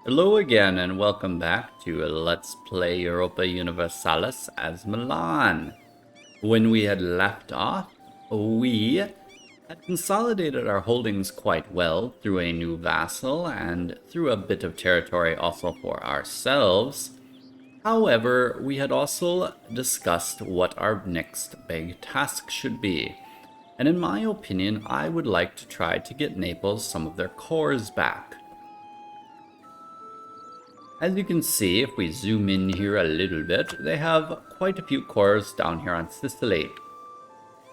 Hello again and welcome back to Let's Play Europa Universalis as Milan. When we had left off, we had consolidated our holdings quite well through a new vassal and through a bit of territory also for ourselves. However, we had also discussed what our next big task should be. And in my opinion, I would like to try to get Naples some of their cores back. As you can see, if we zoom in here a little bit, they have quite a few cores down here on Sicily.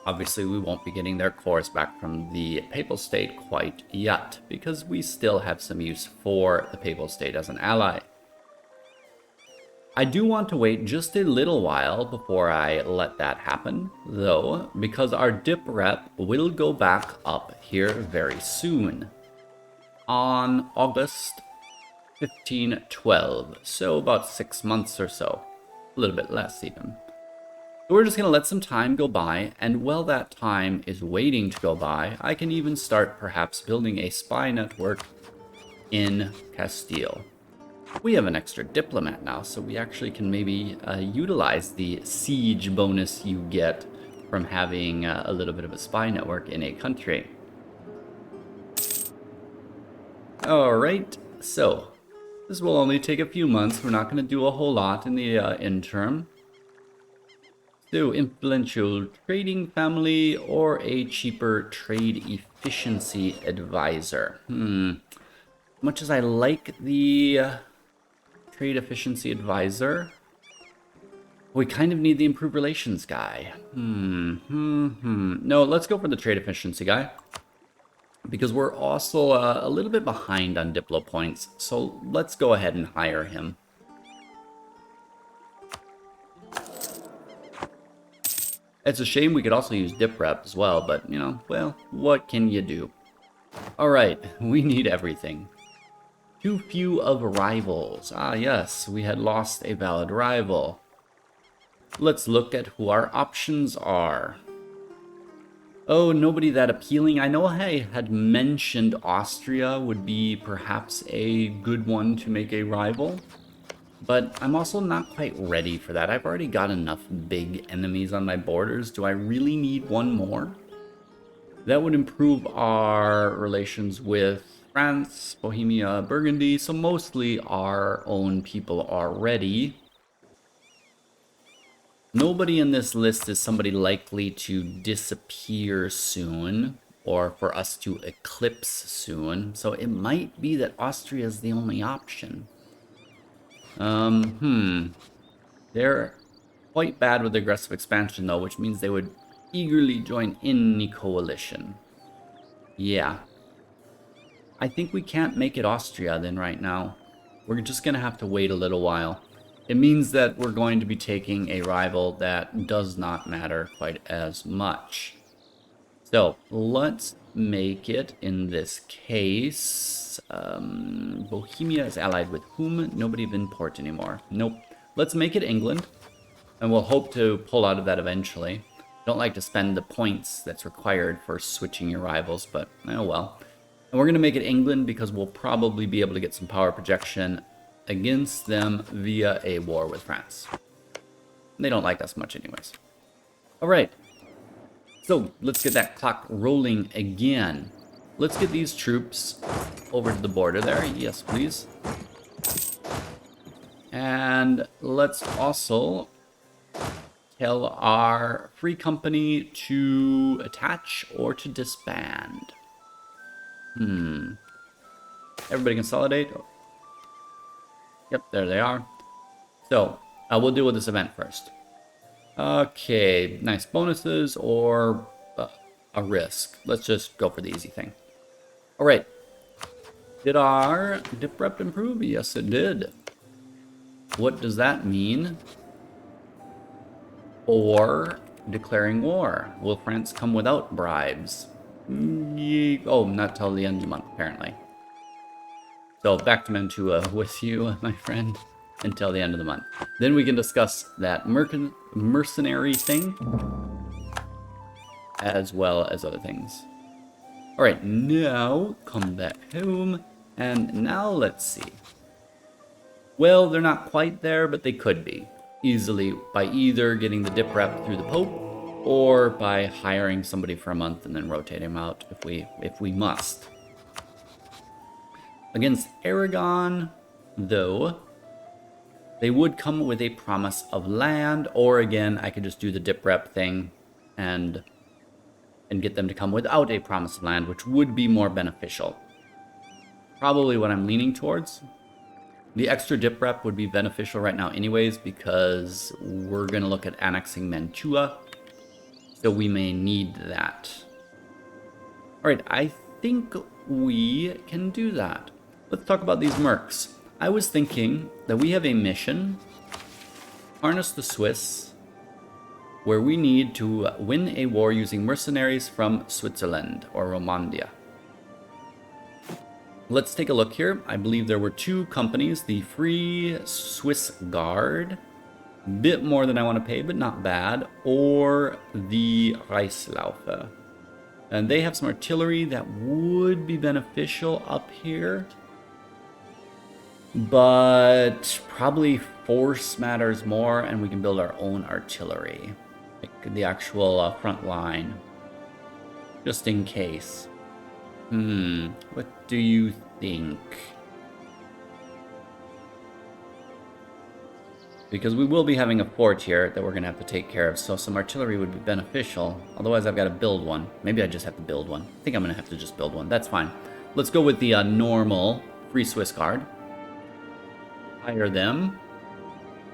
Obviously, we won't be getting their cores back from the Papal State quite yet, because we still have some use for the Papal State as an ally. I do want to wait just a little while before I let that happen, though, because our dip rep will go back up here very soon. On August 1512, so about 6 months or so, a little bit less even. So we're just going to let some time go by, and while that time is waiting to go by, I can even start perhaps building a spy network in Castile. We have an extra diplomat now, so we actually can maybe utilize the siege bonus you get from having a little bit of a spy network in a country. Alright, so this will only take a few months. We're not going to do a whole lot in the interim. So, influential trading family or a cheaper trade efficiency advisor. Much as I like the trade efficiency advisor, we kind of need the improved relations guy. No, let's go for the trade efficiency guy, because we're also a little bit behind on Diplo points, so let's go ahead and hire him. It's a shame we could also use Dip Rep as well, but, you know, well, what can you do? Alright, we need everything. Too few of rivals. Ah, yes, we had lost a valid rival. Let's look at who our options are. Oh, nobody that appealing. I know I had mentioned Austria would be perhaps a good one to make a rival, but I'm also not quite ready for that. I've already got enough big enemies on my borders. Do I really need one more? That would improve our relations with France, Bohemia, Burgundy, so mostly our own people already. Nobody in this list is somebody likely to disappear soon, or for us to eclipse soon, so it might be that Austria is the only option. They're quite bad with aggressive expansion though, which means they would eagerly join any coalition. Yeah. I think we can't make it Austria then right now. We're just gonna have to wait a little while. It means that we're going to be taking a rival that does not matter quite as much. So let's make it in this case. Bohemia is allied with whom? Nobody of import anymore. Nope. Let's make it England, and we'll hope to pull out of that eventually. Don't like to spend the points that's required for switching your rivals, but oh well. And we're going to make it England because we'll probably be able to get some power projection against them via a war with France. They don't like us much anyways. Alright, so let's get that clock rolling again. Let's get these troops over to the border there. Yes, please. And let's also tell our free company to attach or to disband. Everybody consolidate. Yep, there they are. So, we'll deal with this event first. Okay, nice bonuses or a risk. Let's just go for the easy thing. Alright. Did our dip rep improve? Yes, it did. What does that mean for declaring war? Will France come without bribes? Oh, not till the end of the month, apparently. So back to Mantua with you, my friend, until the end of the month. Then we can discuss that mercenary thing, as well as other things. Alright, now come back home, and now let's see. Well, they're not quite there, but they could be easily by either getting the dip rep through the Pope or by hiring somebody for a month and then rotating them out if we must. Against Aragon, though, they would come with a promise of land, or again, I could just do the dip rep thing and get them to come without a promise of land, which would be more beneficial. Probably what I'm leaning towards. The extra dip rep would be beneficial right now anyways, because we're going to look at annexing Mantua, so we may need that. Alright, I think we can do that. Let's talk about these mercs. I was thinking that we have a mission, harness the Swiss, where we need to win a war using mercenaries from Switzerland or Romandia. Let's take a look here. I believe there were 2 companies, the Free Swiss Guard, bit more than I want to pay, but not bad, or the Reichslaufe. And they have some artillery that would be beneficial up here, but probably force matters more, and we can build our own artillery, like the actual front line, just in case. What do you think? Because we will be having a fort here that we're going to have to take care of, so some artillery would be beneficial. Otherwise, I've got to build one. Maybe I just have to build one. I think I'm going to have to just build one. That's fine. Let's go with the normal Free Swiss Guard. Hire them.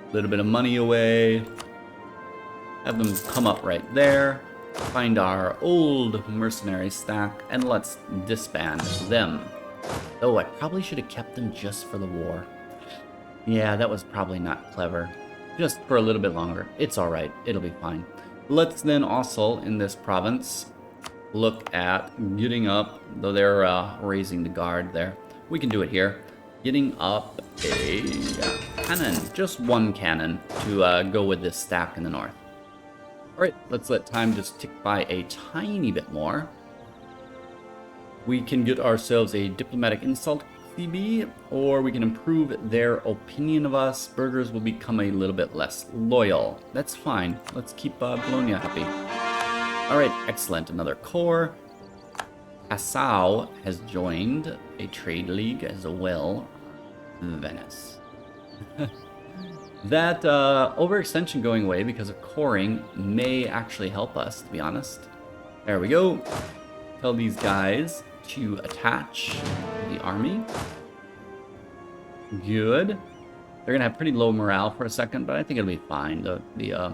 A little bit of money away. Have them come up right there. Find our old mercenary stack, and let's disband them. Oh, I probably should have kept them just for the war. Yeah, that was probably not clever. Just for a little bit longer. It's alright. It'll be fine. Let's then also, in this province, look at getting up, though they're raising the guard there. We can do it here. Getting up a cannon. Just one cannon to go with this stack in the north. Alright, let's let time just tick by a tiny bit more. We can get ourselves a diplomatic insult CB, or we can improve their opinion of us. Burghers will become a little bit less loyal. That's fine. Let's keep Bologna happy. Alright, excellent. Another corps. Passau has joined a trade league as well. Venice. That overextension going away because of coring may actually help us, to be honest. There we go. Tell these guys to attach to the army. Good. They're going to have pretty low morale for a second, but I think it'll be fine. The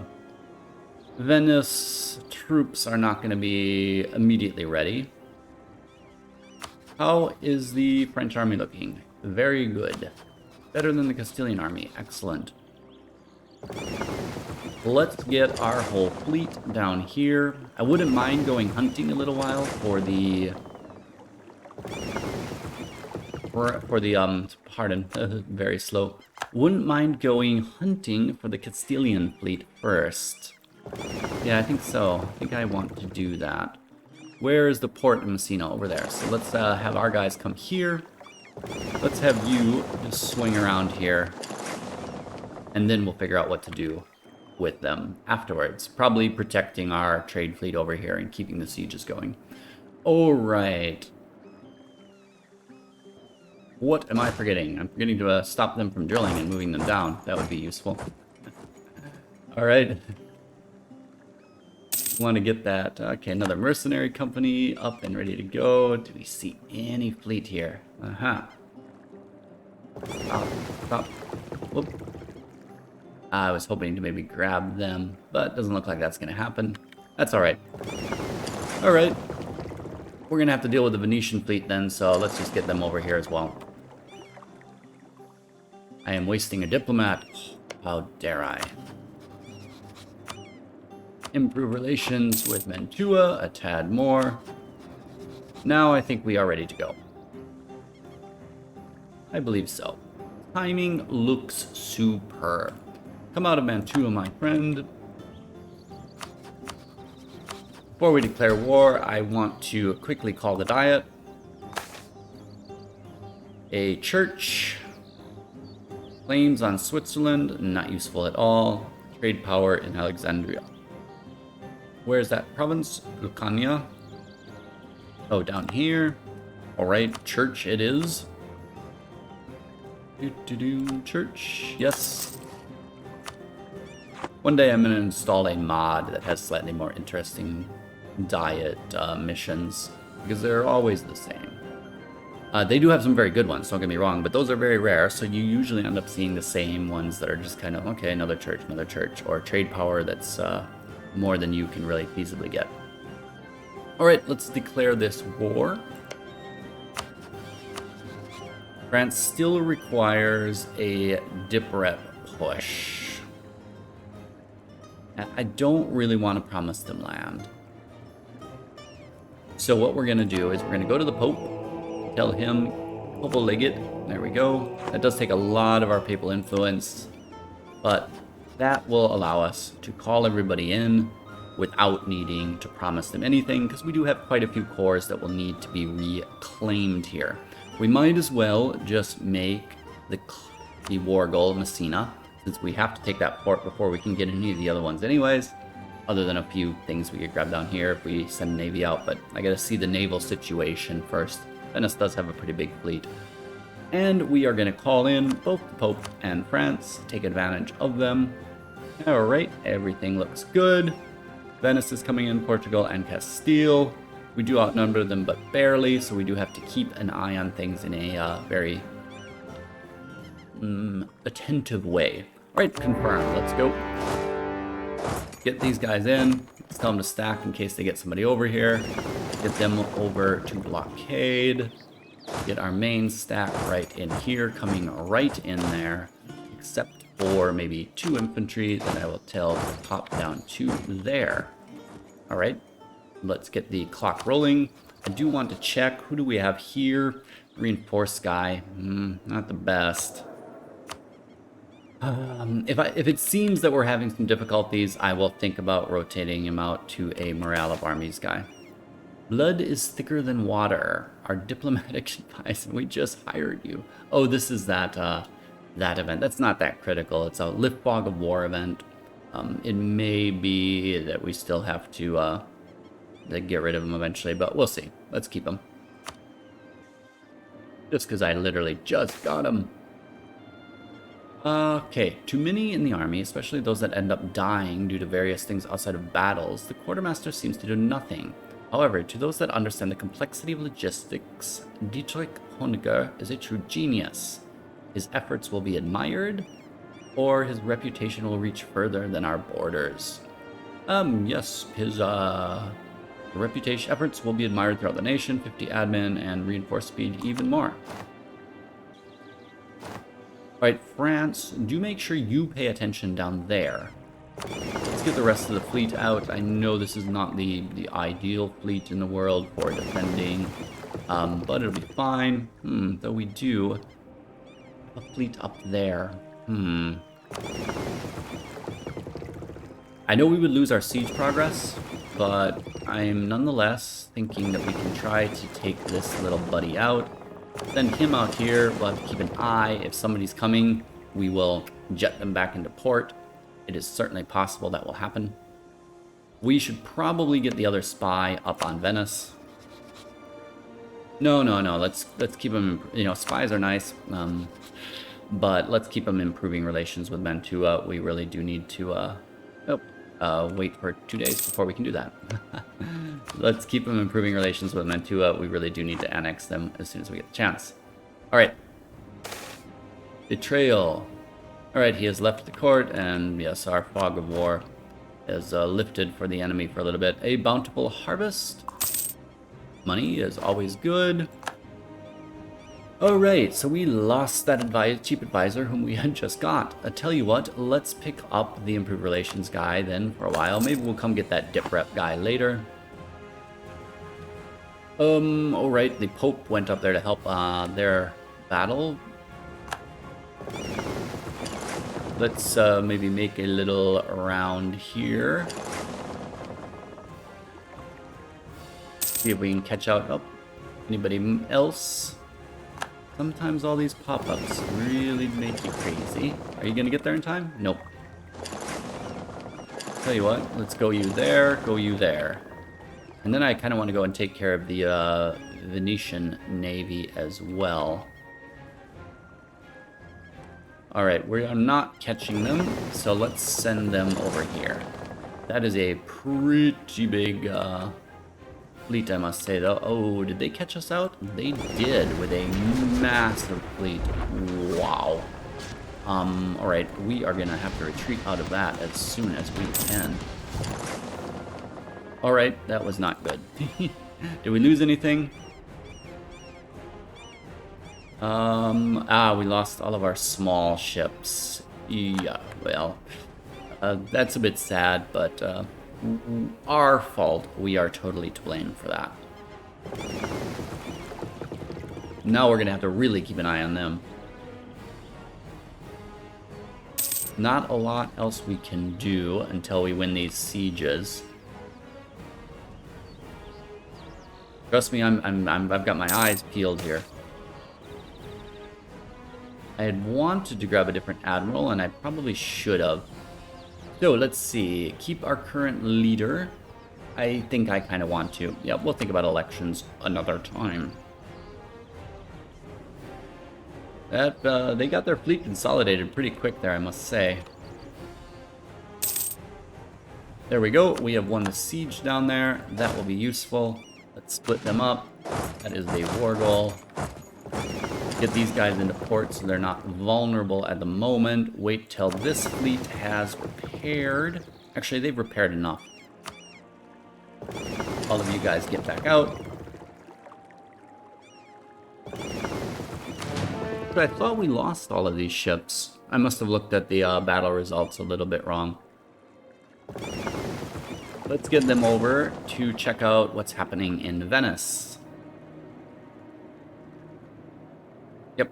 Venice troops are not going to be immediately ready. How is the French army looking? Very good. Better than the Castilian army. Excellent. Let's get our whole fleet down here. I wouldn't mind going hunting a little while for the pardon, very slow. Wouldn't mind going hunting for the Castilian fleet first. Yeah, I think so. I think I want to do that. Where is the port in Messina? Over there. So let's have our guys come here. Let's have you just swing around here. And then we'll figure out what to do with them afterwards. Probably protecting our trade fleet over here and keeping the sieges going. Alright. What am I forgetting? I'm forgetting to stop them from drilling and moving them down. That would be useful. Alright. Want to get that. Okay, another mercenary company up and ready to go. Do we see any fleet here? Stop. Whoop. I was hoping to maybe grab them, but doesn't look like that's going to happen. That's alright. Alright. We're going to have to deal with the Venetian fleet then, so let's just get them over here as well. I am wasting a diplomat. How dare I? Improve relations with Mantua a tad more. Now I think we are ready to go. I believe so. Timing looks superb. Come out of Mantua, my friend. Before we declare war, I want to quickly call the Diet. A church. Claims on Switzerland, not useful at all. Trade power in Alexandria. Where is that province? Lucania. Oh, down here. Alright, church it is. Church, yes. One day I'm going to install a mod that has slightly more interesting diet missions, because they're always the same. They do have some very good ones, don't get me wrong, but those are very rare, so you usually end up seeing the same ones that are just kind of, okay, another church, or trade power that's more than you can really feasibly get. Alright, let's declare this war. France still requires a dip rep push. I don't really want to promise them land. So what we're going to do is we're going to go to the Pope, tell him, Papal Legate, there we go. That does take a lot of our papal influence, but that will allow us to call everybody in without needing to promise them anything, because we do have quite a few cores that will need to be reclaimed here. We might as well just make the war goal of Messina, since we have to take that port before we can get any of the other ones anyways, other than a few things we could grab down here if we send a navy out, but I gotta see the naval situation first. Venice does have a pretty big fleet. And we are gonna call in both the Pope and France, take advantage of them. Alright, everything looks good. Venice is coming in, Portugal and Castile. We do outnumber them, but barely, so we do have to keep an eye on things in a very attentive way. Alright, confirm. Let's go. Get these guys in. Let's tell them to stack in case they get somebody over here. Get them over to blockade. Get our main stack right in here, coming right in there, except for maybe 2 infantry that I will tell to pop down to there. Alright. Let's get the clock rolling. I do want to check, who do we have here? Reinforced guy, not the best. If it seems that we're having some difficulties, I will think about rotating him out to a morale of armies guy. Blood is thicker than water. Our diplomatic advice, we just hired you. Oh, this is that event. That's not that critical. It's a lift fog of war event. It may be that we still have to get rid of him eventually, but we'll see. Let's keep him. Just because I literally just got him. Okay, too many in the army, especially those that end up dying due to various things outside of battles, the quartermaster seems to do nothing. However, to those that understand the complexity of logistics, Dietrich Honecker is a true genius. His efforts will be admired, or his reputation will reach further than our borders. Yes, his reputation efforts will be admired throughout the nation, 50 admin, and reinforced speed even more. Alright, France, do make sure you pay attention down there. Let's get the rest of the fleet out. I know this is not the ideal fleet in the world for defending, but it'll be fine. Though we do have a fleet up there. I know we would lose our siege progress, but I'm nonetheless thinking that we can try to take this little buddy out. Send him out here. We'll have to keep an eye. If somebody's coming, we will jet them back into port. It is certainly possible that will happen. We should probably get the other spy up on Venice. No. Let's keep them. You know, spies are nice, but let's keep them improving relations with Mantua. We really do need to. Wait for 2 days before we can do that. Let's keep them improving relations with Mantua. We really do need to annex them as soon as we get the chance. Alright. Betrayal. Alright, he has left the court, and yes, our fog of war is lifted for the enemy for a little bit. A bountiful harvest. Money is always good. Alright, so we lost that cheap advisor whom we had just got. I tell you what, let's pick up the improved relations guy then for a while. Maybe we'll come get that dip rep guy later. Alright, the Pope went up there to help their battle. Let's maybe make a little round here. See if we can catch out anybody else. Sometimes all these pop-ups really make you crazy. Are you gonna get there in time? Nope. Tell you what, let's go you there, go you there. And then I kind of want to go and take care of the Venetian Navy as well. Alright, we are not catching them, so let's send them over here. That is a pretty big fleet, I must say, though. Oh, did they catch us out? They did, with a massive fleet. Wow. Alright, we are gonna have to retreat out of that as soon as we can. Alright, that was not good. Did we lose anything? We lost all of our small ships. Yeah, well, that's a bit sad, but our fault. We are totally to blame for that. Now we're gonna have to really keep an eye on them. Not a lot else we can do until we win these sieges. Trust me, I've got my eyes peeled here. I had wanted to grab a different admiral, and I probably should have. So let's see. Keep our current leader. I think I kind of want to. Yeah, we'll think about elections another time. That they got their fleet consolidated pretty quick there, I must say. There we go. We have won the siege down there. That will be useful. Let's split them up. That is the war goal. Get these guys into port so they're not vulnerable at the moment. Wait till this fleet has repaired. Actually, they've repaired enough. All of you guys get back out. But I thought we lost all of these ships. I must have looked at the battle results a little bit wrong. Let's get them over to check out what's happening in Venice. Yep,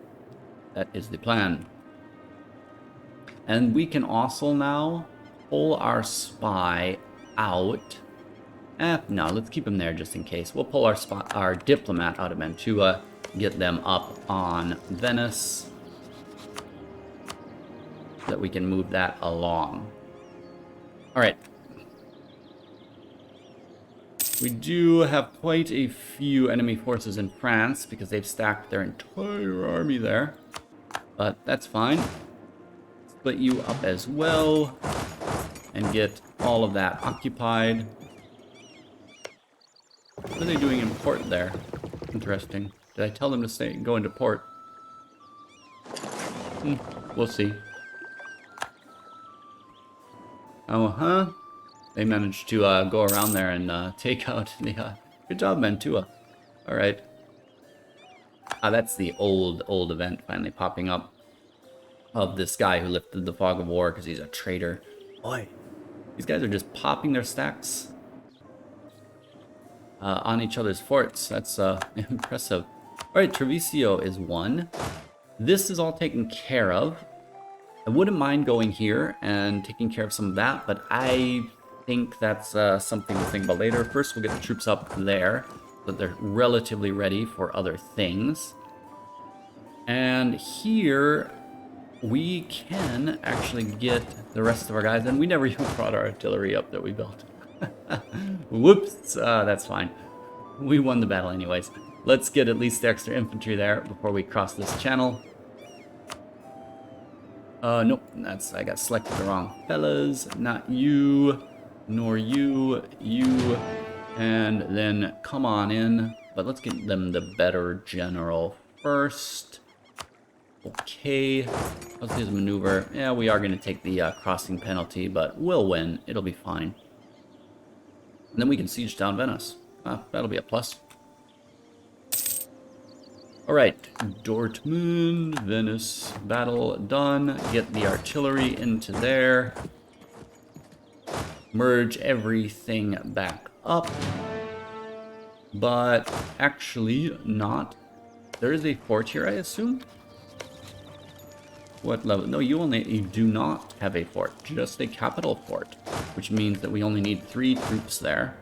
that is the plan. And we can also now pull our spy out. No, let's keep him there just in case. We'll pull our diplomat out of Mantua, get them up on Venice, so that we can move that along. All right. We do have quite a few enemy forces in France because they've stacked their entire army there. But that's fine. Split you up as well and get all of that occupied. What are they doing in port there? Interesting. Did I tell them to go into port? We'll see. Oh, they managed to go around there and take out the... good job, Mantua. Alright. That's the old event finally popping up of this guy who lifted the fog of war because he's a traitor. Boy, these guys are just popping their stacks on each other's forts. That's impressive. Alright, Treviso is one. This is all taken care of. I wouldn't mind going here and taking care of some of that, but I think that's something to think about later. First, we'll get the troops up there so that they're relatively ready for other things. And here, we can actually get the rest of our guys, and we never even brought our artillery up that we built. Whoops, that's fine. We won the battle anyways. Let's get at least the extra infantry there before we cross this channel. Nope, I got selected the wrong fellas. Not you, nor you, you, and then come on in. But let's get them the better general first. Okay, let's do the maneuver. Yeah, we are going to take the crossing penalty, but we'll win. It'll be fine. And then we can siege down Venice. That'll be a plus. Alright, Dortmund, Venice, battle done. Get the artillery into there. Merge everything back up. But actually not. There is a fort here, I assume? What level? No, you do not have a fort, just a capital fort, which means that we only need 3 troops there.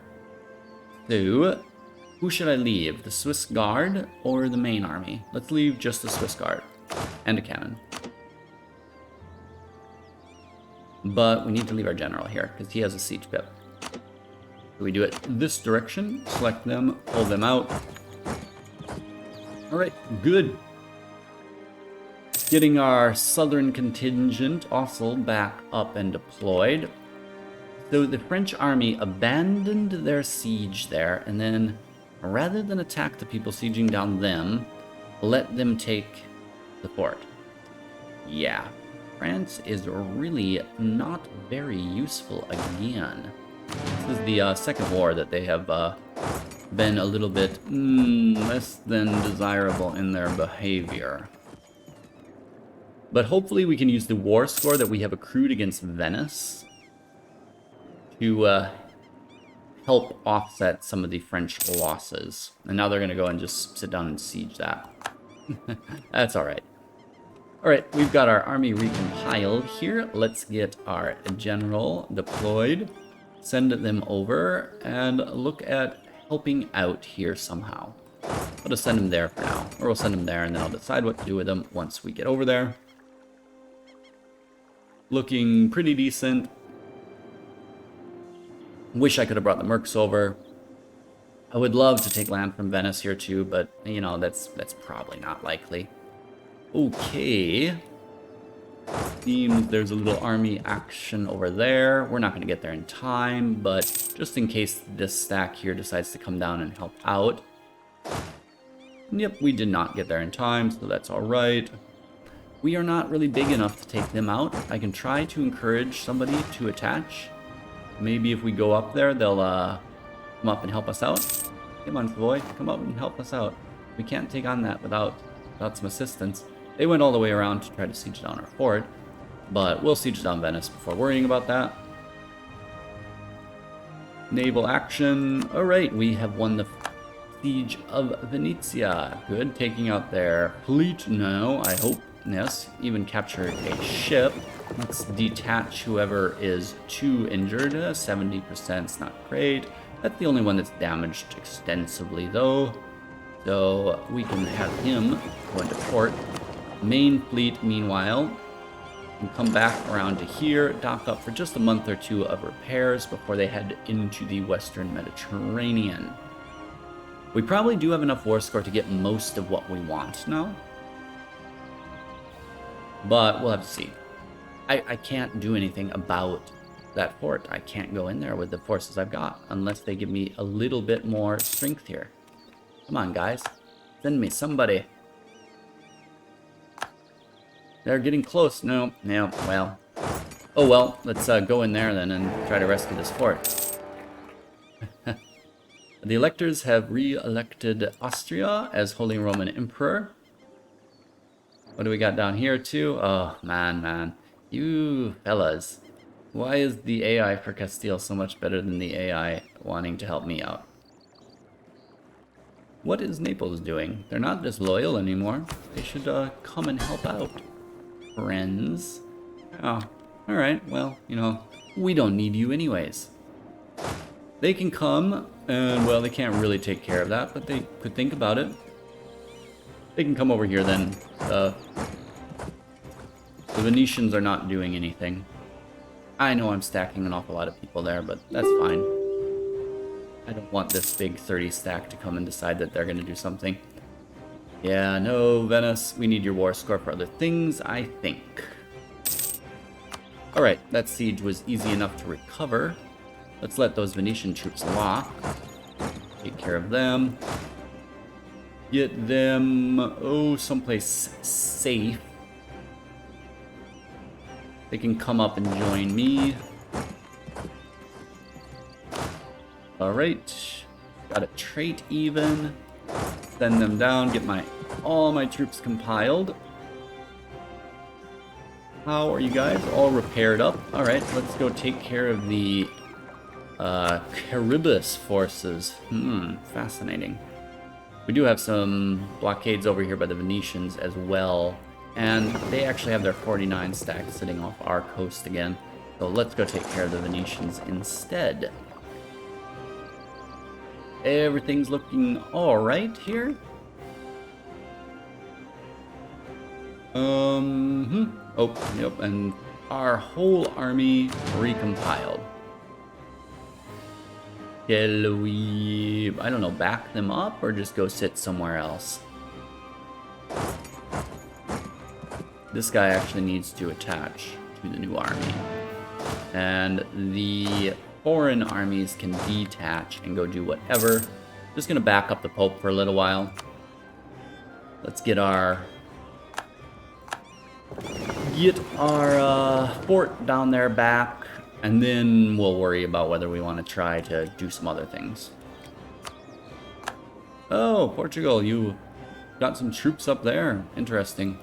So, Who should I leave? The Swiss Guard or the main army? Let's leave just the Swiss Guard. And a cannon. But we need to leave our general here, because he has a siege pip. So we do it this direction, select them, pull them out. Alright, good. Getting our southern contingent also back up and deployed. So the French army abandoned their siege there, and then rather than attack the people sieging down them, let them take the fort. Yeah, France is really not very useful again. This is the second war that they have been a little bit less than desirable in their behavior. But hopefully we can use the war score that we have accrued against Venice to help offset some of the French losses. And now they're going to go and just sit down and siege that. That's alright. Alright, we've got our army recompiled here. Let's get our general deployed. Send them over and look at helping out here somehow. I'll just send him there for now. Or we'll send him there and then I'll decide what to do with him once we get over there. Looking pretty decent. Wish I could have brought the Mercs over. I would love to take land from Venice here too, but you know, that's probably not likely. Okay. Seems there's a little army action over there. We're not going to get there in time, but just in case this stack here decides to come down and help out. Yep, we did not get there in time, so that's alright. We are not really big enough to take them out. I can try to encourage somebody to attach. Maybe if we go up there, they'll come up and help us out. Come on, boy, come up and help us out. We can't take on that without some assistance. They went all the way around to try to siege down our fort, but we'll siege down Venice before worrying about that. Naval action. Alright, we have won the siege of Venezia. Good, taking out their fleet now, I hope. Yes, even captured a ship. Let's detach whoever is too injured. 70% is not great. That's the only one that's damaged extensively, though. So we can have him go into port. Main fleet, meanwhile, can come back around to here, dock up for just a month or two of repairs before they head into the Western Mediterranean. We probably do have enough war score to get most of what we want now. But we'll have to see. I can't do anything about that fort. I can't go in there with the forces I've got unless they give me a little bit more strength here. Come on, guys. Send me somebody. They're getting close. No, well. Oh well, let's go in there then and try to rescue this fort. The electors have re-elected Austria as Holy Roman Emperor. What do we got down here too? Oh, man. You fellas. Why is the AI for Castile so much better than the AI wanting to help me out? What is Naples doing? They're not disloyal anymore. They should come and help out. Friends. Oh, alright. Well, you know, we don't need you anyways. They can come, and well, they can't really take care of that, but they could think about it. They can come over here then. The Venetians are not doing anything. I know I'm stacking an awful lot of people there, but that's fine. I don't want this big 30 stack to come and decide that they're going to do something. Yeah, no, Venice, we need your war score for other things, I think. Alright, that siege was easy enough to recover. Let's let those Venetian troops lock. Take care of them. Get them, oh, someplace safe. They can come up and join me. Alright. Got a trait even. Send them down, get all my troops compiled. How are you guys? All repaired up. Alright, let's go take care of the Charybdis forces. Fascinating. We do have some blockades over here by the Venetians as well. And they actually have their 49 stack sitting off our coast again. So let's go take care of the Venetians instead. Everything's looking alright here. Oh, yep, and our whole army recompiled. Shall we, I don't know, back them up or just go sit somewhere else? This guy actually needs to attach to the new army. And the foreign armies can detach and go do whatever. Just gonna back up the Pope for a little while. Let's get our fort down there back, and then we'll worry about whether we want to try to do some other things. Oh, Portugal, you got some troops up there. Interesting.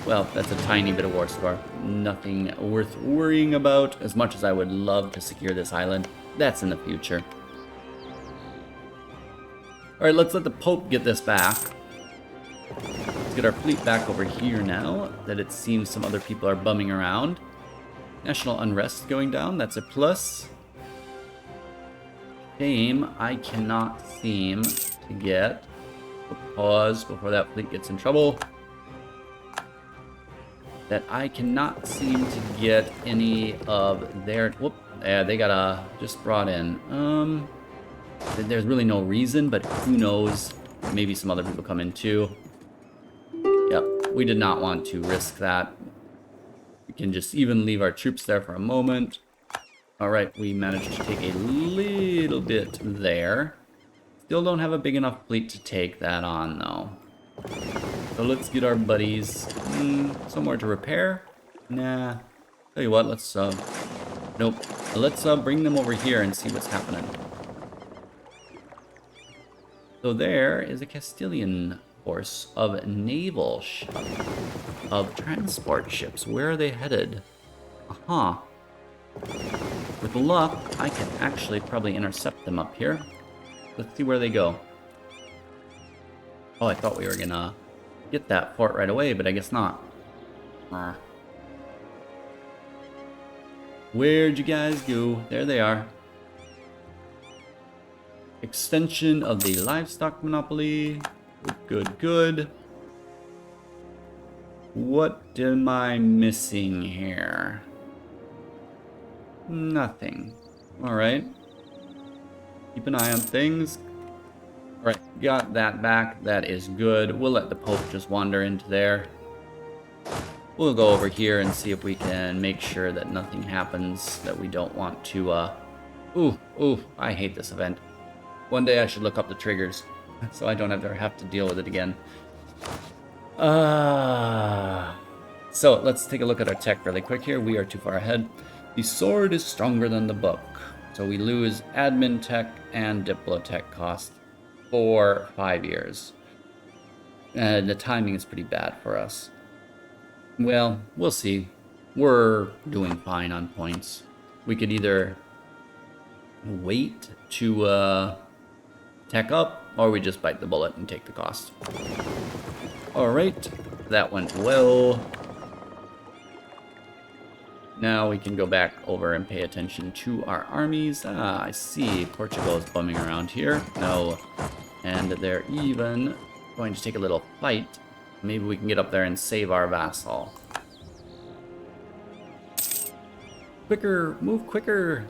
Well, that's a tiny bit of war score. Nothing worth worrying about. As much as I would love to secure this island, that's in the future. Alright, let's let the Pope get this back. Let's get our fleet back over here now that it seems some other people are bumming around. National unrest going down, that's a plus. Shame I cannot seem to get a pause before that fleet gets in trouble. That I cannot seem to get any of their... Whoop, yeah, they got just brought in. There's really no reason, but who knows? Maybe some other people come in too. Yep, we did not want to risk that. We can just even leave our troops there for a moment. Alright, we managed to take a little bit there. Still don't have a big enough fleet to take that on, though. So let's get our buddies somewhere to repair. Nah. Tell you what, let's nope. Let's bring them over here and see what's happening. So there is a Castilian force of naval of transport ships. Where are they headed? Uh-huh. With luck, I can actually probably intercept them up here. Let's see where they go. Oh, I thought we were gonna get that fort right away, but I guess not. Where'd you guys go? There they are. Extension of the livestock monopoly. Good, good. What am I missing here? Nothing. Alright. Keep an eye on things. Alright, got that back. That is good. We'll let the Pope just wander into there. We'll go over here and see if we can make sure that nothing happens that we don't want to, Ooh, I hate this event. One day I should look up the triggers, so I don't ever have to deal with it again. So let's take a look at our tech really quick here. We are too far ahead. The sword is stronger than the book. So we lose admin tech and diplotech cost for 5 years. And the timing is pretty bad for us. Well, we'll see. We're doing fine on points. We could either wait to tech up, or we just bite the bullet and take the cost. Alright, that went well. Now we can go back over and pay attention to our armies. I see Portugal is bumming around here. No. And they're even going to take a little fight. Maybe we can get up there and save our vassal. Quicker, move quicker.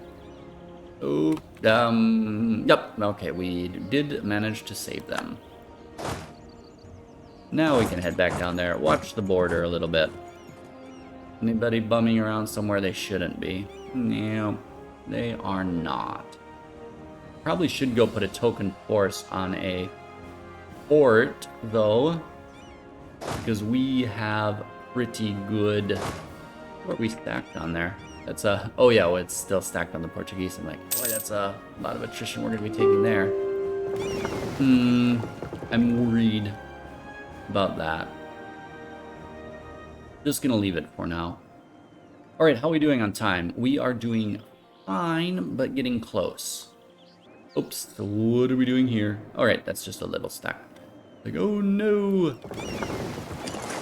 Oh, yep, okay, we did manage to save them. Now we can head back down there, watch the border a little bit. Anybody bumming around somewhere they shouldn't be? No, they are not. Probably should go put a token force on a fort, though, because we have pretty good... What are we stacked on there? That's a... Oh yeah, well, it's still stacked on the Portuguese. I'm like, boy, that's a lot of attrition we're going to be taking there. I'm worried about that. Just going to leave it for now. Alright, how are we doing on time? We are doing fine, but getting close. Oops, so what are we doing here? Alright, that's just a little stack. Like, oh no!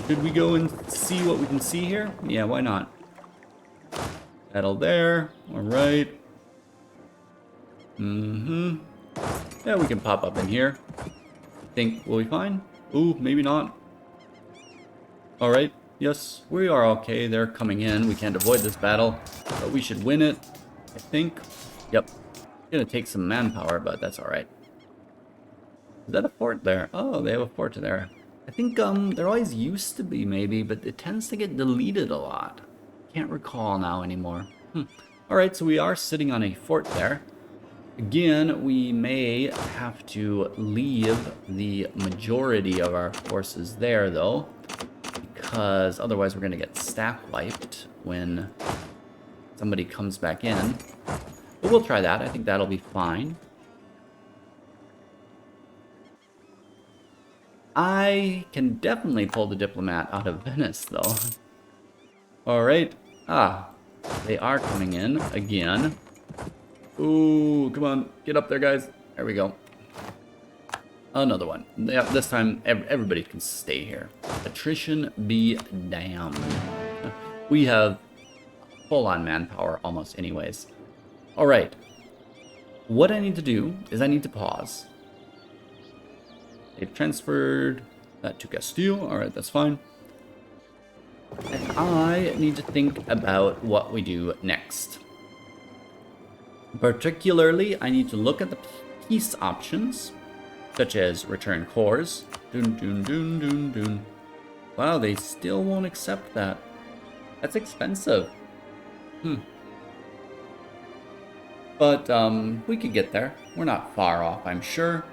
Should we go and see what we can see here? Yeah, why not? Battle there. Alright. Yeah, we can pop up in here. Think we'll be fine? Ooh, maybe not. Alright, yes, we are okay. They're coming in. We can't avoid this battle, but we should win it, I think. Yep. Gonna take some manpower, but that's alright. Is that a fort there? Oh, they have a fort there. I think there always used to be maybe, but it tends to get deleted a lot. Can't recall now anymore. Alright, so we are sitting on a fort there. Again, we may have to leave the majority of our forces there though, because otherwise we're gonna get stack wiped when somebody comes back in. But we'll try that. I think that'll be fine. I can definitely pull the diplomat out of Venice, though. Alright. Ah, they are coming in again. Ooh, come on. Get up there, guys. There we go. Another one. Yeah, this time, everybody can stay here. Attrition be damned. We have full-on manpower almost anyways. Alright. What I need to do is I need to pause. They've transferred that to Castile. Alright, that's fine. And I need to think about what we do next. Particularly, I need to look at the peace options, such as return cores. Dun, dun, dun, dun, dun. Wow, they still won't accept that. That's expensive. But we could get there. We're not far off, I'm sure.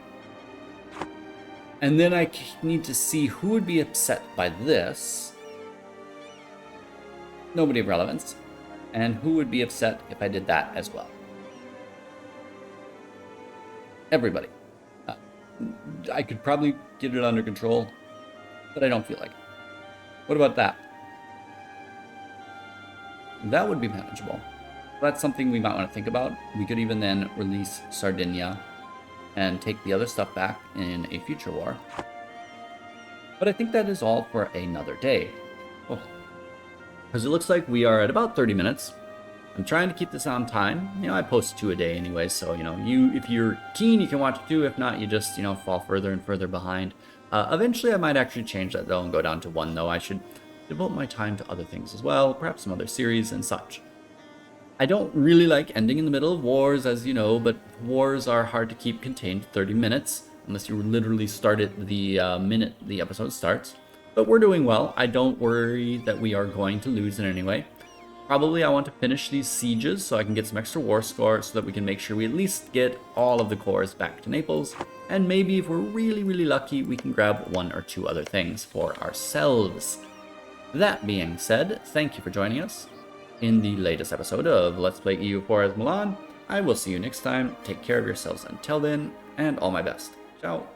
And then I need to see who would be upset by this. Nobody of relevance. And who would be upset if I did that as well. Everybody. I could probably get it under control, but I don't feel like it. What about that? That would be manageable. That's something we might want to think about. We could even then release Sardinia and take the other stuff back in a future war. But I think that is all for another day. Because it looks like we are at about 30 minutes. I'm trying to keep this on time. You know, I post 2 a day anyway, so, you know, if you're keen, you can watch 2. If not, you just, you know, fall further and further behind. Eventually, I might actually change that, though, and go down to 1, though. I should devote my time to other things as well, perhaps some other series and such. I don't really like ending in the middle of wars, as you know, but wars are hard to keep contained to 30 minutes, unless you literally start it the minute the episode starts. But we're doing well. I don't worry that we are going to lose in any way. Probably I want to finish these sieges so I can get some extra war score so that we can make sure we at least get all of the cores back to Naples. And maybe if we're really, really lucky, we can grab 1 or 2 other things for ourselves. That being said, thank you for joining us in the latest episode of Let's Play EU4 as Milan. I will see you next time. Take care of yourselves until then, and all my best. Ciao.